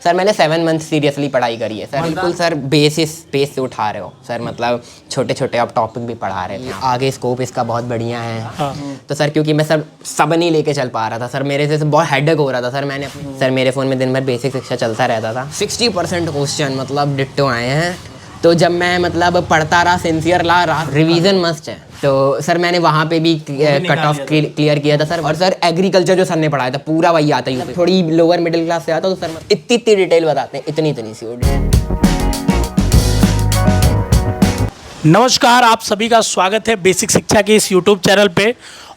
Sir मैंने 7 month seriously पढ़ाई करी है सर। बिल्कुल सर बेस से उठा रहे हो सर, मतलब छोटे छोटे आप टॉपिक भी पढ़ा रहे थे। आगे स्कोप इसका बहुत बढ़िया है। हाँ। तो सर क्योंकि मैं सर सब नहीं लेके चल पा रहा था सर, मेरे से बहुत हेडेक हो रहा था सर। मैंने सर मेरे फ़ोन में दिन भर बेसिक शिक्षा चलता रहता था। 60% क्वेश्चन मतलब डिट्टो आए हैं। तो जब मैं मतलब पढ़ता रहा, सिंसियर रहा, रिवीजन मस्ट है। तो सर मैंने वहाँ पे भी कट ऑफ क्लियर किया था सर। और सर एग्रीकल्चर जो सर ने पढ़ाया था पूरा वही आता है, थोड़ी लोअर मिडिल क्लास से आता तो सर इतनी डिटेल बताते हैं, इतनी सी। नमस्कार, आप सभी का स्वागत है बेसिक शिक्षा के इस YouTube चैनल पे।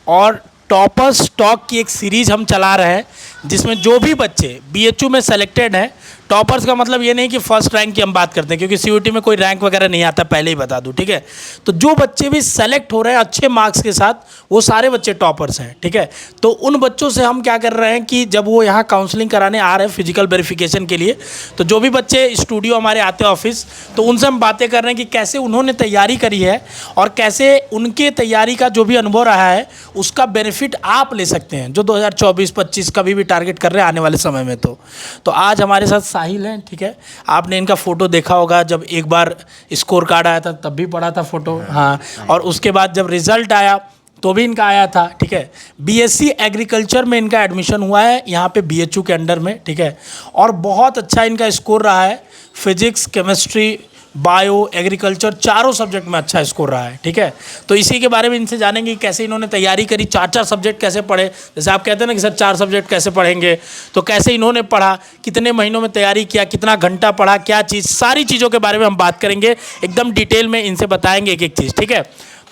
और टॉपर्स टॉक की एक सीरीज़ हम चला रहे हैं जिसमें जो भी बच्चे BHU में सेलेक्टेड हैं, टॉपर्स का मतलब ये नहीं कि फर्स्ट रैंक की हम बात करते हैं, क्योंकि CUET में कोई रैंक वगैरह नहीं आता, पहले ही बता दूं, ठीक है। तो जो बच्चे भी सेलेक्ट हो रहे हैं अच्छे मार्क्स के साथ, वो सारे बच्चे टॉपर्स हैं, ठीक है। तो उन बच्चों से हम क्या कर रहे हैं कि जब वो यहाँ काउंसलिंग कराने आ रहे हैं फिजिकल वेरिफिकेशन के लिए, तो जो भी बच्चे स्टूडियो हमारे आते हैं ऑफिस, तो उनसे हम बातें कर रहे हैं कि कैसे उन्होंने तैयारी करी है और कैसे उनके तैयारी का जो भी अनुभव रहा है उसका बेनिफिट आप ले सकते हैं, जो 2024-25 कभी भी टारगेट कर रहे हैं आने वाले समय में। तो आज हमारे साथ साहिल हैं, ठीक है। आपने इनका फ़ोटो देखा होगा, जब एक बार स्कोर कार्ड आया था तब भी पड़ा था फ़ोटो, हाँ। और उसके बाद जब रिज़ल्ट आया तो भी इनका आया था, ठीक है। BSc एग्रीकल्चर में इनका एडमिशन हुआ है यहाँ पे BHU के अंडर में, ठीक है। और बहुत अच्छा इनका स्कोर रहा है, फिजिक्स, केमिस्ट्री, बायो, एग्रीकल्चर चारों सब्जेक्ट में अच्छा स्कोर रहा है, ठीक है। तो इसी के बारे में इनसे जानेंगे कि कैसे इन्होंने तैयारी करी, 4 सब्जेक्ट कैसे पढ़े। जैसे आप कहते हैं ना कि सर 4 सब्जेक्ट कैसे पढ़ेंगे, तो कैसे इन्होंने पढ़ा, कितने महीनों में तैयारी किया, कितना घंटा पढ़ा, क्या चीज़, सारी चीज़ों के बारे में हम बात करेंगे, एकदम डिटेल में इनसे बताएंगे एक एक चीज़, ठीक है।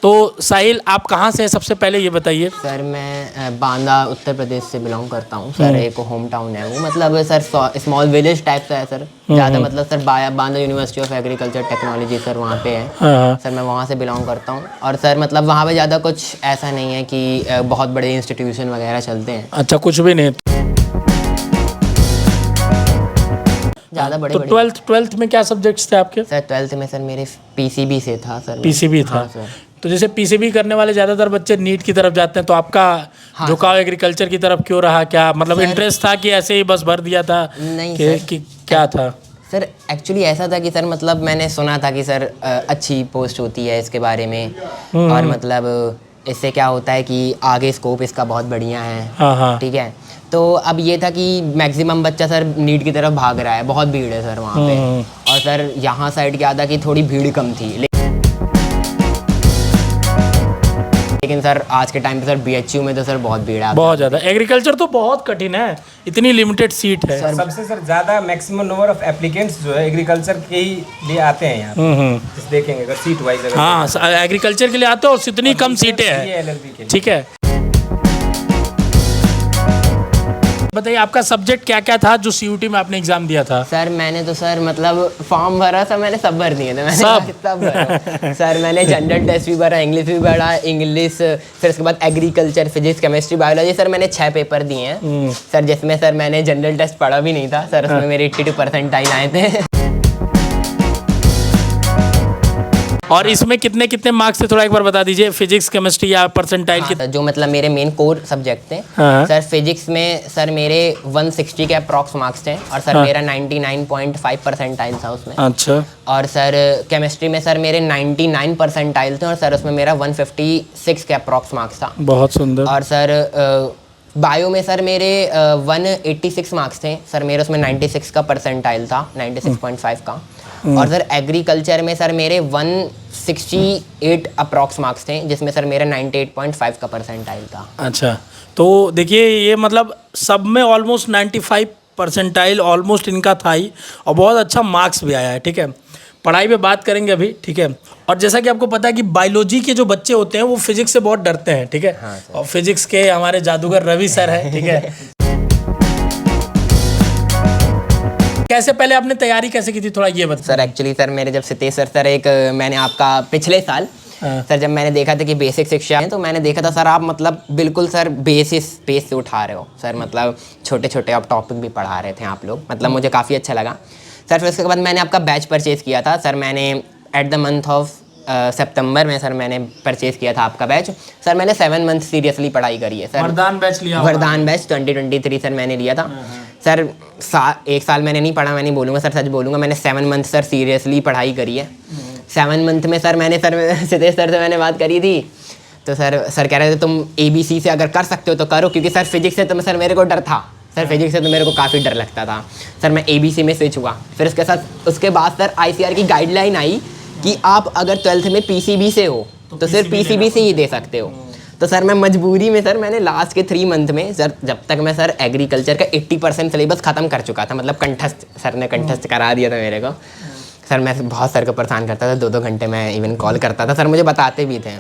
तो साहिल, आप कहाँ से हैं, सबसे पहले ये बताइए। सर मैं बांदा उत्तर प्रदेश से बिलोंग करता हूँ सर। एक होम टाउन है वो, मतलब सर स्मॉल विलेज टाइप का है सर, ज़्यादा मतलब sir Banda university of agriculture technology sir वहाँ पे है। सर मैं वहाँ से बिलोंग करता हूँ। और सर मतलब वहाँ पे ज़्यादा कुछ ऐसा नहीं है कि बहुत बड़े इंस्टीट्यूशन वगैरह चलते हैं। अच्छा, कुछ भी नहीं ज़्यादा बड़े। तो ट्वेल्थ में क्या सब्जेक्ट्स थे आपके? सर 12th में सर मेरे PCB से था सर। PCB था। हाँ, सर। तो जैसे PCB करने वाले ज़्यादातर बच्चे नीट की तरफ जाते हैं, तो आपका झुकाव एग्रीकल्चर की तरफ क्यों रहा? क्या मतलब इंटरेस्ट था कि ऐसे ही बस भर दिया था? नहीं कि क्या था सर? एक्चुअली ऐसा था कि सर मतलब मैंने सुना था कि सर अच्छी पोस्ट होती है इसके बारे में, और मतलब इससे क्या होता है कि आगे स्कोप इसका बहुत बढ़िया है। हाँ। ठीक है। तो अब ये था कि मैक्सिमम बच्चा सर नीट की तरफ भाग रहा है, बहुत भीड़ है सर वहाँ पे। और सर यहाँ साइड क्या था कि थोड़ी भीड़ कम थी, लेकिन सर आज के टाइम पे सर BHU में तो सर बहुत भीड़ है, बहुत ज़्यादा। एग्रीकल्चर तो बहुत कठिन है, इतनी लिमिटेड सीट है। सबसे सर ज़्यादा मैक्सिमम नंबर ऑफ एप्लीकेंट्स जो है एग्रीकल्चर के ही लिए आते हैं यहाँ। देखेंगे अगर सीट वाइज, हाँ, एग्रीकल्चर के लिए आते हैं और इतनी कम सीटें हैं, ठीक है। बताइए आपका सब्जेक्ट क्या क्या था जो CUET में आपने एग्जाम दिया था? सर मैंने तो सर मतलब फॉर्म भरा था, मैंने सब भर दिए थे, मैंने सब भरा। सर मैंने जनरल टेस्ट भी भरा, इंग्लिश भी भरा, इंग्लिश, फिर उसके बाद agriculture, physics, chemistry, biology. Sir मैंने 6 पेपर दिए हैं सर, जिसमें सर मैंने जनरल टेस्ट पढ़ा भी नहीं था सर, उसमें मेरे 82% आए थे। और इसमें कितने कितने मार्क्स थे, थोड़ा एक बार बता दीजिए, फिजिक्स, केमिस्ट्री या परसेंटाइल? हाँ, जो मतलब मेरे मेन कोर सब्जेक्ट थे। सर फिजिक्स में सर मेरे 160 के अप्रॉक्स मार्क्स थे, और सर मेरा 99.5% था उसमें। अच्छा। और सर केमिस्ट्री में सर मेरे 99% थे, और सर उसमें मेरा 156 के अप्रॉक्स मार्क्स था। बहुत सुंदर। और सर बायो में सर मेरे 186 मार्क्स थे सर, मेरे उसमें 96 का परसेंटाइल था, 96.5 का। और सर एग्रीकल्चर में सर मेरे 168 अप्रॉक्स मार्क्स थे, जिसमें सर मेरा 98.5 का परसेंटाइल था। अच्छा, तो देखिए ये मतलब सब में ऑलमोस्ट 95% ऑलमोस्ट इनका था ही, और बहुत अच्छा मार्क्स भी आया है, ठीक है। पढ़ाई पे बात करेंगे अभी, ठीक है। और जैसा कि आपको पता है कि बायोलॉजी के जो बच्चे होते हैं वो फिजिक्स से बहुत डरते हैं, ठीक है। हाँ, और फिजिक्स के हमारे जादूगर रवि सर हैं, ठीक है। कैसे पहले आपने तैयारी कैसे की थी, थोड़ा ये बता। सर एक्चुअली सर मेरे जब सितेश सर एक मैंने आपका पिछले साल सर जब मैंने देखा था कि बेसिक शिक्षा है, तो मैंने देखा था सर आप मतलब बिल्कुल सर बेस से उठा रहे हो सर, मतलब छोटे छोटे आप टॉपिक भी पढ़ा रहे थे आप लोग, मतलब मुझे काफ़ी अच्छा लगा सर। फिर उसके बाद मैंने आपका बैच परचेज़ किया था सर, मैंने एट द मंथ ऑफ सितंबर में सर मैंने परचेज़ किया था आपका बैच सर। मैंने 7 मंथ सीरियसली पढ़ाई करी है सर। वरदान बैच लिया, वरदान बैच 2023 सर मैंने लिया था सर 1 साल मैंने नहीं पढ़ा, मैं नहीं बोलूँगा सर, सच बोलूँगा, मैंने 7 मंथ सर सीरियसली पढ़ाई करी है। 7 मंथ में सर मैंने सिद्धेश सर से मैंने बात करी थी, तो सर कह रहे थे तुम ABC से अगर कर सकते हो तो करो, क्योंकि सर फिजिक्स से तो सर मेरे को डर था, सर फिजिक्स से तो मेरे को काफ़ी डर लगता था। सर मैं ABC में स्विच हुआ, फिर उसके बाद सर ICAR की गाइडलाइन आई कि आप अगर 12th में PCB से हो तो सिर्फ PCB से ही दे सकते हो। तो सर मैं मजबूरी में सर मैंने लास्ट के 3 मंथ में सर, जब तक मैं सर एग्रीकल्चर का 80% सिलेबस ख़त्म कर चुका था, मतलब कंठस्थ, सर ने कंठस्थ करा दिया था मेरे को। सर मैं बहुत सर को परेशान करता था, 2-2 घंटे मैं इवन कॉल करता था, सर मुझे बताते भी थे।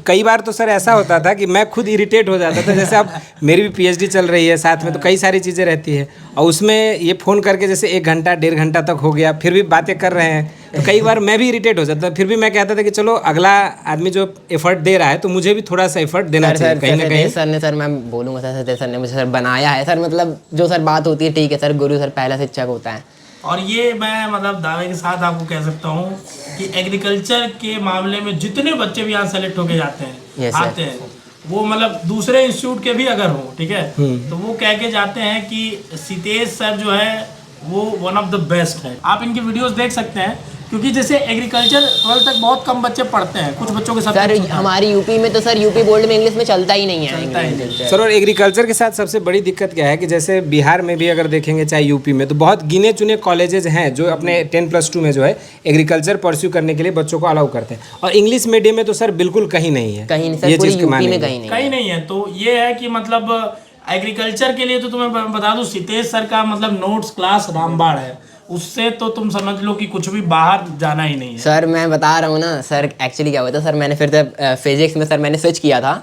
कई बार तो सर ऐसा होता था कि मैं खुद इरिटेट हो जाता था, जैसे अब मेरी भी PhD चल रही है साथ में, तो कई सारी चीज़ें रहती है, और उसमें ये फ़ोन करके जैसे 1 घंटा 1.5 घंटा तक हो गया, फिर भी बातें कर रहे हैं, तो कई बार मैं भी इरिटेट हो जाता था। फिर भी मैं कहता था कि चलो अगला आदमी जो एफर्ट दे रहा है तो मुझे भी थोड़ा सा एफर्ट देना चाहिए कहीं ना कहीं। सर ने, सर मैं बोलूँगा सर ने मुझे सर बनाया है सर, मतलब जो सर बात होती है ठीक है सर, गुरु सर पहला शिक्षक होता है। और ये मैं मतलब दावे के साथ आपको कह सकता हूँ कि एग्रीकल्चर के मामले में जितने बच्चे भी यहाँ सेलेक्ट होके जाते हैं आते हैं, वो मतलब दूसरे इंस्टीट्यूट के भी अगर हो, ठीक है, तो वो कह के जाते हैं कि सिद्धेश सर जो है वो वन ऑफ द बेस्ट है। आप इनकी वीडियोस देख सकते हैं, क्योंकि जैसे एग्रीकल्चर 12 तक बहुत कम बच्चे पढ़ते हैं, कुछ बच्चों के साथ सर हमारी यूपी में तो सर यूपी बोर्ड में इंग्लिश में चलता ही नहीं है सर। और एग्रीकल्चर के साथ सबसे बड़ी दिक्कत क्या है कि जैसे बिहार में भी अगर देखेंगे चाहे यूपी में, तो बहुत गिने चुने कॉलेजेस हैं जो अपने 10+2 में जो है एग्रीकल्चर परस्यू करने के लिए बच्चों को अलाउ करते हैं, और इंग्लिश मीडियम में तो सर बिल्कुल कहीं नहीं है, कहीं नहीं सर, ये पूरी चीज़ यूपी में कहीं नहीं है। तो ये है कि मतलब एग्रीकल्चर के लिए तो तुम्हें बता दूं, सिद्धेश सर का मतलब नोट्स क्लास रामबाण है, उससे तो तुम समझ लो कि कुछ भी बाहर जाना ही नहीं है। सर मैं बता रहा हूँ ना सर, एक्चुअली क्या हुआ था सर, मैंने फिर फिजिक्स में सर मैंने स्विच किया था,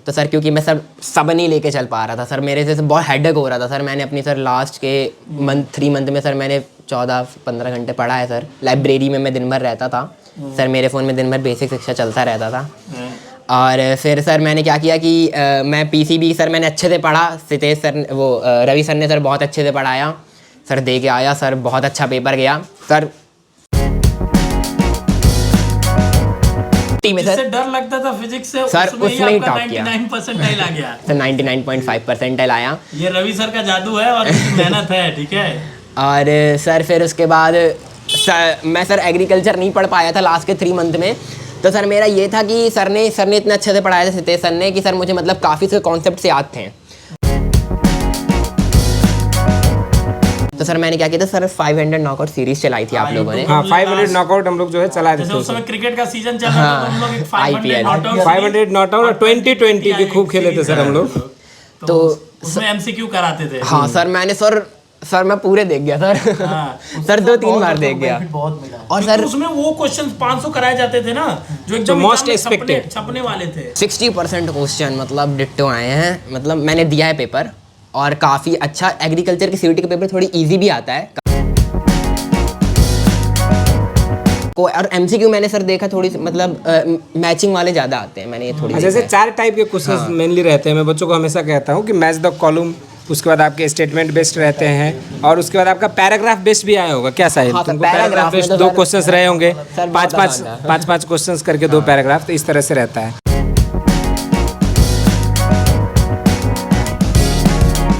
तो सर क्योंकि मैं सर सब नहीं लेके चल पा रहा था सर, मेरे से बहुत हेडेक हो रहा था सर। मैंने अपनी सर लास्ट के 3 मंथ में सर मैंने 14-15 घंटे पढ़ा है सर। लाइब्रेरी में मैं दिन भर रहता था सर, मेरे फ़ोन में दिन भर बेसिक शिक्षा चलता रहता था। और फिर सर मैंने क्या किया कि मैं PCB सर मैंने अच्छे से पढ़ा, सिद्धेश सर रवि सर ने सर बहुत अच्छे से पढ़ाया सर, दे के आया सर, बहुत अच्छा पेपर गया सर। में सर डर लगता था फिजिक्स से, सर उसमें ही टॉप किया, 99 परसेंटाइल आ गया सर 99.5 परसेंटाइल आया। ये रवि सर का जादू है और मेहनत है, ठीक है। और सर फिर उसके बाद मैं सर एग्रीकल्चर नहीं पढ़ पाया था लास्ट के 3 मंथ में, तो सर मेरा ये था कि सर ने इतने अच्छे से पढ़ाया था सिद्धेश सर ने कि सर मुझे मतलब काफ़ी से कॉन्सेप्ट से याद थे। तो सर मैंने क्या किया था सर, 500 नॉकआउट सीरीज चलाई थी आप लोगों ने। हाँ 500 नॉकआउट हम लोग जो है चला देते थे। उस समय क्रिकेट का सीजन चल रहा था, तो हम लोग 500 नॉट आउट और 2020 भी खूब खेले थे सर हम लोग, तो उसमें MCQ कराते थे। हाँ सर मैंने सर मैं पूरे देख गया सर। सर 2-3 बार देख गया। और सर उसमें वो क्वेश्चन 500 कराए जाते थे ना, जो एकदम मोस्ट एक्सपेक्टेड छपने वाले थे। 60% क्वेश्चन मतलब डिट्टो आए हैं, मतलब मैंने दिया है पेपर और काफ़ी अच्छा। एग्रीकल्चर की CUET का पेपर थोड़ी इजी भी आता है, और MCQ मैंने सर देखा थोड़ी मतलब मैचिंग वाले ज़्यादा आते हैं, मैंने ये थोड़ी जैसे 4 टाइप के क्वेश्चंस मेनली रहते हैं। मैं बच्चों को हमेशा कहता हूँ कि मैच द कॉलम, उसके बाद आपके स्टेटमेंट बेस्ड रहते हैं, और उसके बाद आपका पैराग्राफ बेस्ड भी आया होगा क्या साहिल? हाँ, तुमको पैराग्राफ बेस्ड में तो 2 क्वेश्चंस रहे होंगे, सर 5-5 क्वेश्चंस करके 2 पैराग्राफ, तो इस तरह से रहता है।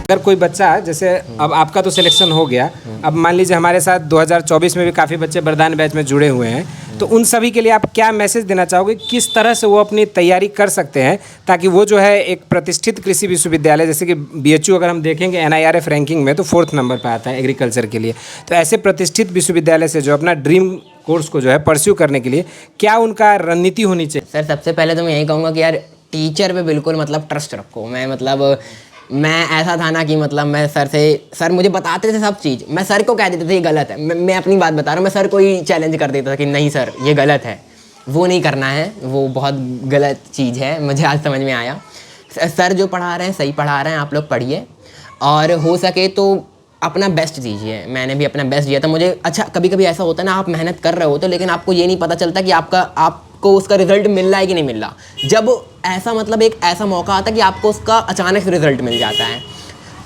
अगर कोई बच्चा जैसे अब आपका तो सिलेक्शन हो गया, अब मान लीजिए हमारे साथ 2024 में भी काफ़ी बच्चे वरदान बैच में जुड़े हुए हैं, तो उन सभी के लिए आप क्या मैसेज देना चाहोगे, किस तरह से वो अपनी तैयारी कर सकते हैं ताकि वो जो है एक प्रतिष्ठित कृषि विश्वविद्यालय जैसे कि BHU अगर हम देखेंगे NIRF रैंकिंग में तो 4th नंबर पर आता है एग्रीकल्चर के लिए, तो ऐसे प्रतिष्ठित विश्वविद्यालय से जो अपना ड्रीम कोर्स को जो है परस्यू करने के लिए क्या उनका रणनीति होनी चाहिए? सर सबसे पहले तो मैं यही कहूँगा कि यार टीचर पे बिल्कुल मतलब ट्रस्ट रखो। मैं ऐसा था ना कि मतलब मैं सर मुझे बताते थे सब चीज़, मैं सर को कह देते थे ये गलत है। मैं अपनी बात बता रहा हूँ, मैं सर को ही चैलेंज कर देता था कि नहीं सर ये गलत है, वो नहीं करना है, वो बहुत गलत चीज़ है। मुझे आज समझ में आया सर जो पढ़ा रहे हैं सही पढ़ा रहे हैं, आप लोग पढ़िए और हो सके तो अपना बेस्ट दीजिए। मैंने भी अपना बेस्ट दिया था। मुझे अच्छा कभी कभी ऐसा होता है ना, आप मेहनत कर रहे होते लेकिन आपको ये नहीं पता चलता कि आपको उसका रिजल्ट मिल रहा है कि नहीं मिल रहा। जब ऐसा मतलब एक ऐसा मौका आता है कि आपको उसका अचानक से रिजल्ट मिल जाता है।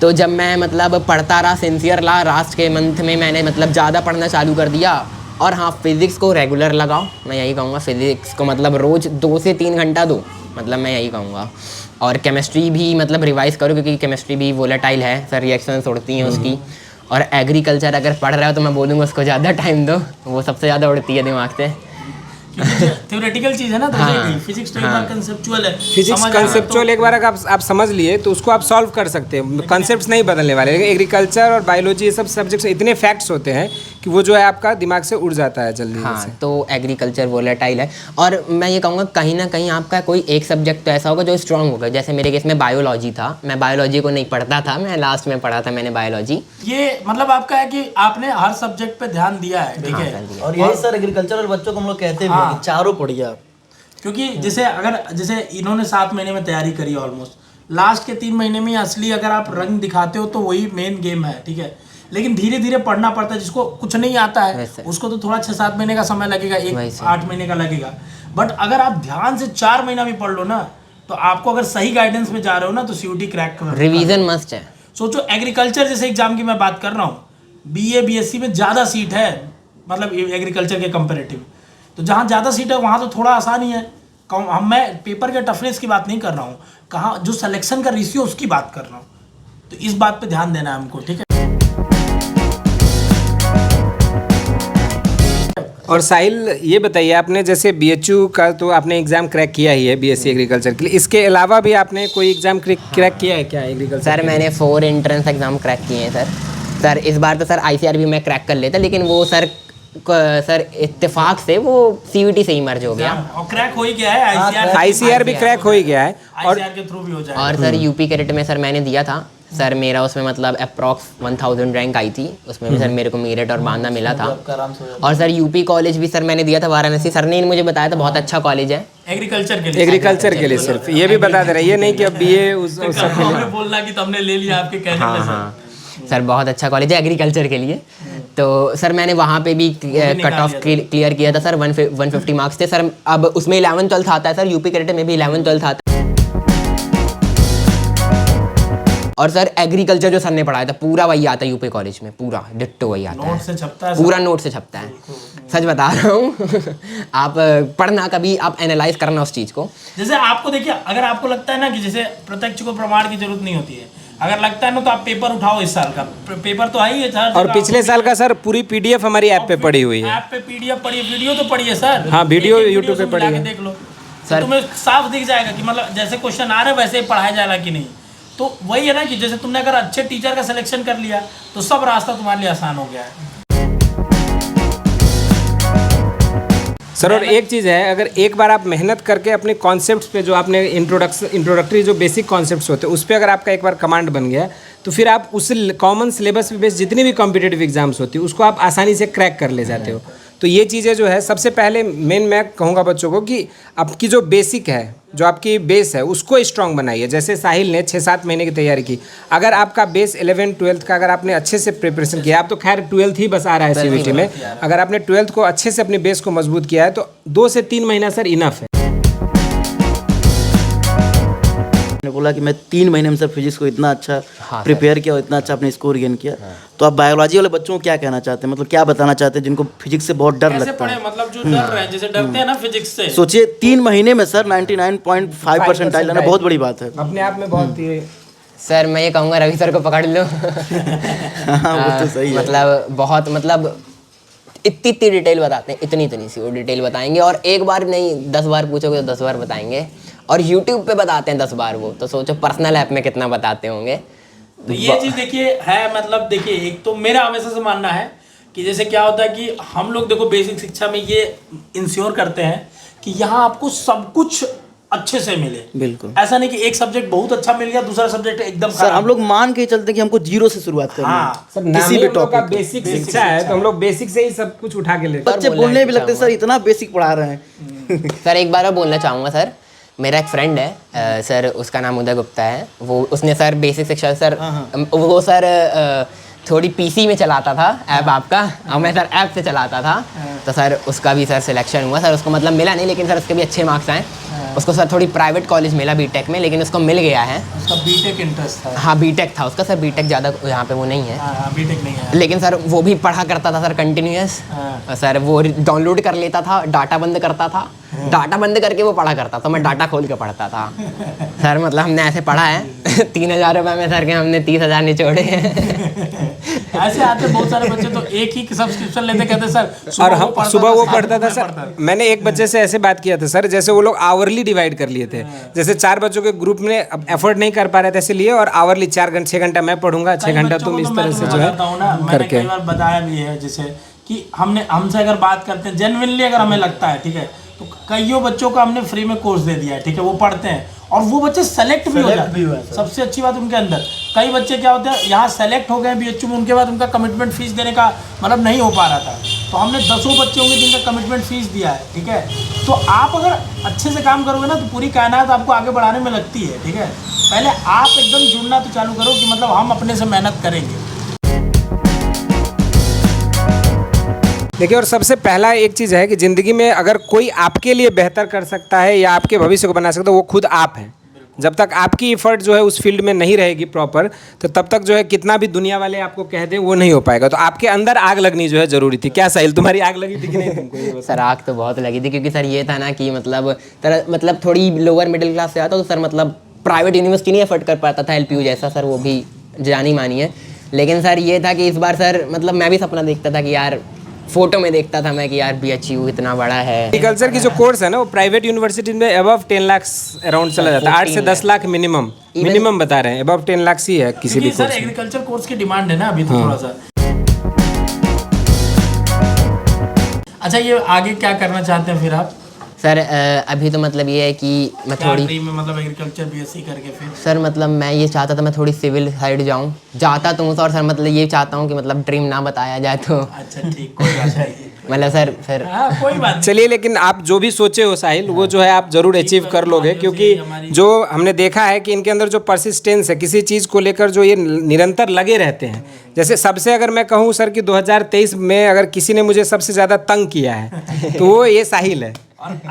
तो जब मैं मतलब पढ़ता रहा, सिंसियर रहा, लास्ट के मंथ में मैंने मतलब ज़्यादा पढ़ना चालू कर दिया। और हाँ, फिज़िक्स को रेगुलर लगाओ, मैं यही कहूँगा। फिज़िक्स को मतलब रोज़ 2 से 3 घंटा दो, मतलब मैं यही कहूँगा। और केमिस्ट्री भी मतलब रिवाइज़ करो, क्योंकि केमिस्ट्री भी वोलेटाइल है सर, रिएक्शंस उड़ती हैं उसकी। और एग्रीकल्चर अगर पढ़ रहा हो तो मैं बोलूँगा उसको ज़्यादा टाइम दो, वो सबसे ज़्यादा उड़ती है दिमाग से। थ्योरेटिकल चीज है ना, तो हाँ, फिजिक्स तो एक बार कंसेप्चुअल है। फिजिक्स समझ आना कंसेप्चुअल एक बार अगर आप समझ लिए तो उसको आप सॉल्व कर सकते हैं, कंसेप्ट्स नहीं बदलने वाले। लेकिन एग्रीकल्चर और बायोलॉजी ये सब सब्जेक्ट्स इतने फैक्ट्स होते हैं कि वो जो है आपका दिमाग से उड़ जाता है जल्दी से। हाँ, तो एग्रीकल्चर वोलेटाइल है। और मैं ये कहूँगा कहीं ना कहीं आपका कोई एक सब्जेक्ट तो ऐसा होगा जो स्ट्रांग होगा। जैसे मेरे केस में बायोलॉजी था, मैं बायोलॉजी को नहीं पढ़ता था, मैं लास्ट में पढ़ा था मैंने बायोलॉजी। ये मतलब आपका है कि आपने हर सब्जेक्ट पे ध्यान दिया है, ठीक हाँ, है। और यही सर एग्रीकल्चर बच्चों को हम लोग कहते भी हैं कि चारों पढ़िए आप। क्योंकि जैसे इन्होंने 7 महीने में तैयारी करी ऑलमोस्ट, लास्ट के 3 महीने में असली अगर आप रंग दिखाते हो तो वही मेन गेम है, ठीक है। लेकिन धीरे धीरे पढ़ना पड़ता है, जिसको कुछ नहीं आता है उसको तो थोड़ा 6-7 महीने का समय लगेगा, 8 महीने का लगेगा। बट अगर आप ध्यान से 4 महीना भी पढ़ लो ना, तो आपको अगर सही गाइडेंस में जा रहे हो ना तो सीयूटी क्रैक कर रिवीजन मस्ट है। सोचो एग्रीकल्चर जैसे एग्जाम की मैं बात कर रहा हूँ, बीए बीएससी में ज़्यादा सीट है, मतलब एग्रीकल्चर के कंपेरेटिव। तो जहाँ ज़्यादा सीट है वहाँ तो थोड़ा आसान ही है। मैं पेपर के टफनेस की बात नहीं कर रहा हूँ, कहाँ जो सिलेक्शन का रेशियो उसकी बात कर रहा हूँ। तो इस बात पे ध्यान देना है हमको, ठीक है। और साहिल ये बताइए, आपने जैसे बीएचयू का तो आपने एग्जाम क्रैक किया ही है बीएससी एग्रीकल्चर के लिए, इसके अलावा भी आपने कोई एग्जाम क्रैक किया है क्या एग्रीकल्चर? सर मैंने 4 एंट्रेंस एग्ज़ाम क्रैक किए हैं सर। इस बार तो सर आईसीआर भी मैं क्रैक कर लेता, लेकिन वो सर इत्तेफाक से वो सीयूटी से ही मर्ज हो गया। और क्रैक हो ही गया है, आईसीआर भी क्रैक हो ही गया है। और आईसीआर के थ्रू भी हो जाएगा। और सर यूपी कैडेट में सर मैंने दिया था सर, मेरा उसमें मतलब अप्रॉक्स 1000 रैंक आई थी, उसमें भी सर मेरे को मेरिट और बांदा मिला था। और सर यूपी कॉलेज भी सर मैंने दिया था वाराणसी, सर ने मुझे बताया था बहुत अच्छा कॉलेज है एग्रीकल्चर के लिए सिर्फ ये भी बता दे रहे, ये नहीं कि अब बीए उस सब बोलना कि तुमने ले लिया आपके कहने पे। हाँ सर बहुत अच्छा कॉलेज है एग्रीकल्चर के लिए। तो सर मैंने वहाँ पे भी कट ऑफ क्लियर किया था सर, 150 मार्क्स थे सर। अब उसमें 11-12 आता है सर, यूपी कैडेट में भी 11-12 आता है। और सर एग्रीकल्चर जो सर ने पढ़ाया था पूरा वही आता है यूपी कॉलेज में, पूरा डिट्टो वही आता है, नोट से छपता है, पूरा नोट से छपता है। सच बता रहा हूँ आप पढ़ना कभी, आप एनालाइज करना उस चीज़ को। जैसे आपको देखिए, अगर आपको लगता है ना कि जैसे प्रत्यक्ष को प्रमाण की जरूरत नहीं होती है, अगर लगता है ना तो आप पेपर उठाओ, इस साल का पेपर तो आई है सर। और पिछले साल का सर पूरी पीडीएफ हमारी ऐप पे पड़ी हुई है। ऐप पे पीडीएफ पड़ी है, वीडियो तो पड़ी है सर। हाँ, वीडियो यूट्यूब पे पड़ी है, देख लो सर, तुम्हें साफ दिख जाएगा कि मतलब जैसे क्वेश्चन आ रहे हैं वैसे ही पढ़ाया जाएगा कि नहीं। तो वही है ना कि जैसे तुमने अगर अच्छे टीचर का सिलेक्शन कर लिया तो सब रास्ता तुम्हारे लिए आसान हो गया है सर। और एक चीज़ है, अगर एक बार आप मेहनत करके अपने कॉन्सेप्ट्स पे, जो आपने इंट्रोडक्टरी जो बेसिक कॉन्सेप्ट्स होते हैं उस पर अगर आपका एक बार कमांड बन गया तो फिर आप उस कॉमन सिलेबस पे बेस्ड जितनी भी कॉम्पिटेटिव एग्जाम्स होती है उसको आप आसानी से क्रैक कर ले जाते हो। तो ये चीज़ें जो है सबसे पहले मेन मैं कहूँगा बच्चों को कि आपकी जो बेसिक है, जो आपकी बेस है उसको स्ट्रांग बनाइए। जैसे साहिल ने 6-7 महीने की तैयारी की, अगर आपका बेस 11th-12th का अगर आपने अच्छे से प्रिपरेशन किया, आप तो खैर 12th ही बस आ रहा है सीयूटी में, अगर आपने 12th को अच्छे से अपने बेस को मजबूत किया है तो 2 से 3 महीना सर इनफ है। ने बोला कि मैं 3 महीने में सर फिजिक्स को इतना अच्छा प्रिपेयर किया और इतना अच्छा अपने स्कोर गेन किया। तो आप बायोलॉजी वाले बच्चों को क्या कहना चाहते हैं, मतलब क्या बताना चाहते हैं जिनको फिजिक्स से बहुत डर लगता है? मतलब जो डर रहे हैं, जैसे डरते हैं ना फिजिक्स से। सोचिए 3 महीने में सर 99.5 परसेंटाइल लाना बहुत बड़ी बात है। अपने आप में बहुत ही सर मैं ये कहूँगा रवि सर को पकड़ लो। हाँ, वो तो सही है। मतलब बहुत मतलब इतनी डिटेल बताते हैं, इतनी सी वो डिटेल बताएंगे, और एक बार नहीं 10 बार पूछोगे तो 10 बार बताएंगे। और YouTube पे बताते हैं 10 बार, वो तो सोचो पर्सनल ऐप में कितना बताते होंगे। तो ये चीज़ देखिए है, मतलब देखिए एक तो मेरा हमेशा से मानना है कि जैसे क्या होता है कि हम लोग देखो बेसिक शिक्षा में ये इंश्योर करते हैं कि यहाँ आपको सब कुछ अच्छे से मिले। बिल्कुल ऐसा नहीं कि एक सब्जेक्ट बहुत अच्छा मिल गया, दूसरा सब्जेक्ट एकदम सर हम लोग मान के चलते हैं कि हमको 0 से शुरुआत करनी है। हाँ, सर किसी भी टॉपिक का बेसिक शिक्षा है तो हम लोग बेसिक से ही सब कुछ उठा के लेते हैं। बच्चे बोलने भी लगते हैं सर इतना बेसिक पढ़ा रहे हैं। सर एक बार मैं बोलना चाहूँगा सर, मेरा एक फ्रेंड है सर, उसका नाम उदय गुप्ता है, वो उसने सर बेसिक शिक्षा सर वो सर थोड़ी पीसी में चलाता था ऐप आपका, और मैं सर ऐप से चलाता था। तो सर उसका भी सर सिलेक्शन हुआ सर, उसको मतलब मिला नहीं लेकिन सर उसके भी अच्छे मार्क्स आए। उसको सर थोड़ी प्राइवेट कॉलेज मिला बीटेक में, लेकिन उसको मिल गया है। उसका बीटेक इंटरेस्ट था। हाँ बीटेक था उसका सर, बीटेक ज़्यादा यहाँ पे वो नहीं है। हाँ, बीटेक नहीं है, लेकिन सर वो भी पढ़ा करता था सर कंटिन्यूस। सर वो डाउनलोड कर लेता था, डाटा बंद करता था, डाटा बंद करके वो पढ़ा करता था, मैं डाटा खोल के पढ़ता था। सर मतलब हमने ऐसे पढ़ा है 3,000 रुपये में सर के हमने 30,000 निचोड़े हैं। ऐसे आते बहुत सारे बच्चे तो एक ही सब्सक्रिप्शन लेते, कहते सर और हम सुबह वो पढ़ता था सर। मैंने एक बच्चे से ऐसे बात किया था सर, जैसे वो लोग आवरली डिवाइड कर लिए थे, जैसे 4 बच्चों के ग्रुप में अब एफर्ट नहीं कर पा रहे थे इसलिए, और आवरली 6 घंटा मैं पढ़ूंगा, 6 घंटा तुम, इस तरह से जो है करके। कई बार बताया भी है जैसे कि हमसे अगर बात करते हैं जेन्युइनली, अगर हमें लगता है ठीक है, तो कईयों बच्चों को हमने फ्री में कोर्स दे दिया है, ठीक है, वो पढ़ते हैं और वो बच्चे सेलेक्ट भी हो जाते हैं। सबसे अच्छी बात उनके अंदर, कई बच्चे क्या होते हैं यहाँ सेलेक्ट हो गए बीएचयू में, उनके बाद उनका कमिटमेंट फीस देने का मतलब नहीं हो पा रहा था, तो हमने 10 बच्चे होंगे जिनका कमिटमेंट फीस दिया है, ठीक है। तो आप अगर अच्छे से काम करोगे ना तो पूरी कायनात आपको आगे बढ़ाने में लगती है, ठीक है। पहले आप एकदम जुड़ना तो चालू करो कि मतलब हम अपने से मेहनत करेंगे। देखिए, और सबसे पहला एक चीज़ है कि ज़िंदगी में अगर कोई आपके लिए बेहतर कर सकता है या आपके भविष्य को बना सकता है, वो खुद आप हैं। जब तक आपकी एफर्ट जो है उस फील्ड में नहीं रहेगी प्रॉपर, तो तब तक जो है कितना भी दुनिया वाले आपको कह दें वो नहीं हो पाएगा। तो आपके अंदर आग लगनी जो है ज़रूरी थी। क्या साहिल, तुम्हारी आग लगी थी कि नहीं तुमको? सर आग तो बहुत लगी थी, क्योंकि सर ये था ना कि मतलब थोड़ी लोअर मिडिल क्लास से आता, तो सर मतलब प्राइवेट यूनिवर्सिटी नहीं अफोर्ड कर पाता था, LPU जैसा सर वो भी जानी मानी है। लेकिन सर ये था कि इस बार सर मतलब मैं भी सपना देखता था कि यार, फोटो में देखता था मैं कि यार BHU इतना बड़ा है। एग्रीकल्चर की जो कोर्स है ना, वो प्राइवेट यूनिवर्सिटी में अबव 10 लाख अराउंड चला जाता है, 8 से 10 लाख मिनिमम बता रहे हैं, अबव 10 लाख ही है किसी भी सर एग्रीकल्चर कोर्स की डिमांड है ना अभी तो थोड़ा सा। अच्छा, ये आगे क्या करना चाहते हैं फिर आप? सर अभी तो मतलब ये है कि मैं थोड़ी में मतलब एग्रीकल्चर BSc करके फिर सर मतलब मैं ये चाहता था मैं थोड़ी सिविल साइड जाऊँ, जाता तो हूँ सर मतलब ये चाहता हूँ कि मतलब ड्रीम ना बताया जाए तो। अच्छा ठीक, कोई बात नहीं। मतलब सर फिर कोई बात नहीं। चलिए, लेकिन आप जो भी सोचे हो साहिल, वो जो है आप जरूर अचीव कर लोगे, क्योंकि जो हमने देखा है कि इनके अंदर जो परसिस्टेंस है किसी चीज़ को लेकर, जो ये निरंतर लगे रहते हैं। जैसे सबसे अगर मैं कहूँ सर कि 2023 में अगर किसी ने मुझे सबसे ज़्यादा तंग किया है तो वो ये साहिल है।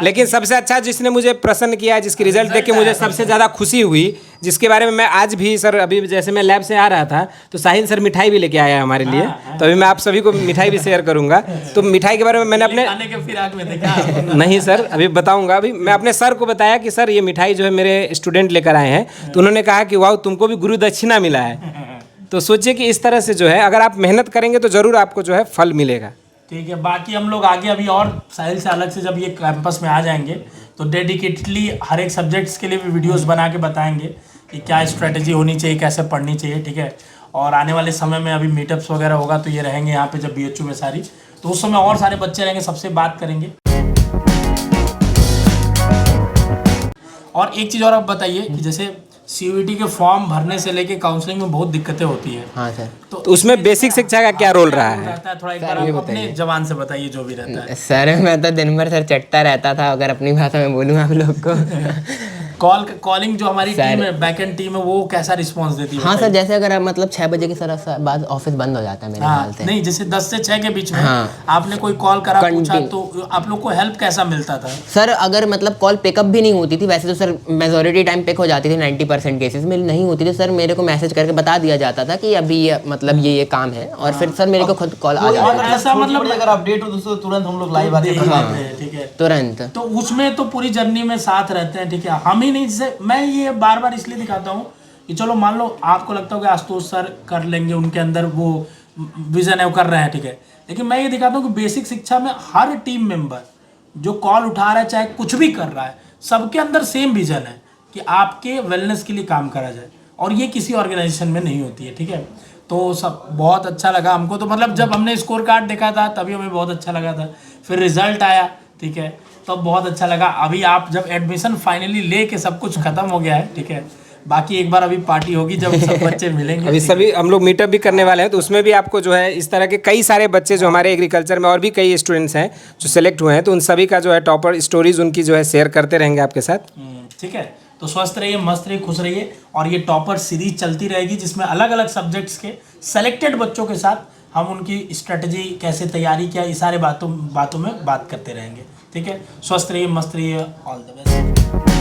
लेकिन सबसे अच्छा जिसने मुझे प्रसन्न किया, जिसकी रिजल्ट देख के मुझे सबसे ज़्यादा खुशी हुई, जिसके बारे में मैं आज भी सर, अभी जैसे मैं लैब से आ रहा था तो साहिल सर मिठाई भी लेके आया हमारे लिए, तो अभी मैं आप सभी को मिठाई भी शेयर करूंगा। तो मिठाई के बारे में मैंने अपने खाने के फिराक में देखा नहीं सर, अभी बताऊंगा। अभी मैं अपने सर को बताया कि सर ये मिठाई जो है मेरे स्टूडेंट लेकर आए हैं, तो उन्होंने कहा कि वाह तुमको भी गुरु दक्षिणा मिला है। तो सोचिए कि इस तरह से जो है अगर आप मेहनत करेंगे तो ज़रूर आपको जो है फल मिलेगा। ठीक है, बाकी हम लोग आगे अभी और साहिल से अलग से जब ये कैंपस में आ जाएंगे तो डेडिकेटली हर एक सब्जेक्ट्स के लिए भी वीडियोस बना के बताएंगे कि क्या स्ट्रेटजी होनी चाहिए, कैसे पढ़नी चाहिए, ठीक है। और आने वाले समय में अभी मीटअप्स वगैरह होगा तो ये रहेंगे यहाँ पे जब BHU में सारी, तो उस समय और सारे बच्चे रहेंगे, सबसे बात करेंगे। और एक चीज़ और आप बताइए कि जैसे CUET के फॉर्म भरने से लेके काउंसलिंग में बहुत दिक्कतें होती है। हाँ सर। तो उसमें बेसिक शिक्षा का क्या रोल रहा है? थोड़ा एक बार आप अपने जबान से बताइए जो भी रहता है। सर मैं तो दिन भर सर चटता रहता था, अगर अपनी भाषा में बोलूँ आप लोग को। कॉलिंग जो हमारी टीम है, बैकएंड टीम है, वो कैसा रिस्पांस देती है? हाँ सर, जैसे अगर मतलब 6 बजे की सर बाद ऑफिस बंद हो जाता है मेरे ख्याल से। नहीं, जैसे 10 से 6 के बीच में हाँ। आपने कोई कॉल करा पूछा तो आप लोग को हेल्प कैसा मिलता था? सर अगर मतलब कॉल पिकअप भी नहीं होती थी, वैसे तो सर मेजॉरिटी टाइम पिक हो जाती थी, 90% केसेस में नहीं होती थी, सर मेरे को मैसेज करके बता दिया जाता था कि अभी मतलब ये काम है, और फिर सर मेरे को खुद कॉल आ जाता था। ऐसा मतलब अगर अपडेट हो तो तुरंत हम लोग लाइव आके ठीक है, तुरंत। तो उसमें तो पूरी जर्नी में साथ रहते हैं, ठीक है। हम ही नहीं, जैसे मैं ये बार बार इसलिए दिखाता हूँ कि चलो मान लो आपको लगता हो कि आशुतोष सर कर लेंगे, उनके अंदर वो विजन है, वो कर रहे हैं, ठीक है। लेकिन मैं ये दिखाता हूँ कि बेसिक शिक्षा में हर टीम मेंबर जो कॉल उठा रहा है, चाहे कुछ भी कर रहा है, सबके अंदर सेम विजन है कि आपके वेलनेस के लिए काम करा जाए, और ये किसी ऑर्गेनाइजेशन में नहीं होती है, ठीक है। तो सब बहुत अच्छा लगा हमको, तो मतलब जब हमने स्कोर कार्ड देखा था तभी हमें बहुत अच्छा लगा था, फिर रिजल्ट आया, ठीक है, तब बहुत अच्छा लगा। अभी आप जब एडमिशन फाइनली ले के सब कुछ खत्म हो गया है, ठीक है, बाकी एक बार अभी पार्टी होगी जब सब बच्चे मिलेंगे। अभी सभी हम लोग मीटअप भी करने वाले हैं, तो उसमें भी आपको जो है इस तरह के कई सारे बच्चे जो हमारे एग्रीकल्चर में और भी कई स्टूडेंट्स हैं जो सेलेक्ट हुए हैं, तो उन सभी का जो है टॉपर स्टोरीज उनकी जो है शेयर करते रहेंगे आपके साथ। ठीक है, तो स्वस्थ रहिए, मस्त रहिए, खुश रहिए, और ये टॉपर सीरीज चलती रहेगी जिसमें अलग अलग सब्जेक्ट्स के सेलेक्टेड बच्चों के साथ हम उनकी स्ट्रेटजी कैसे तैयारी किया, ये सारे बातों में बात करते रहेंगे। ठीक है, स्वस्थ रहिए, मस्त रहिए, ऑल द बेस्ट।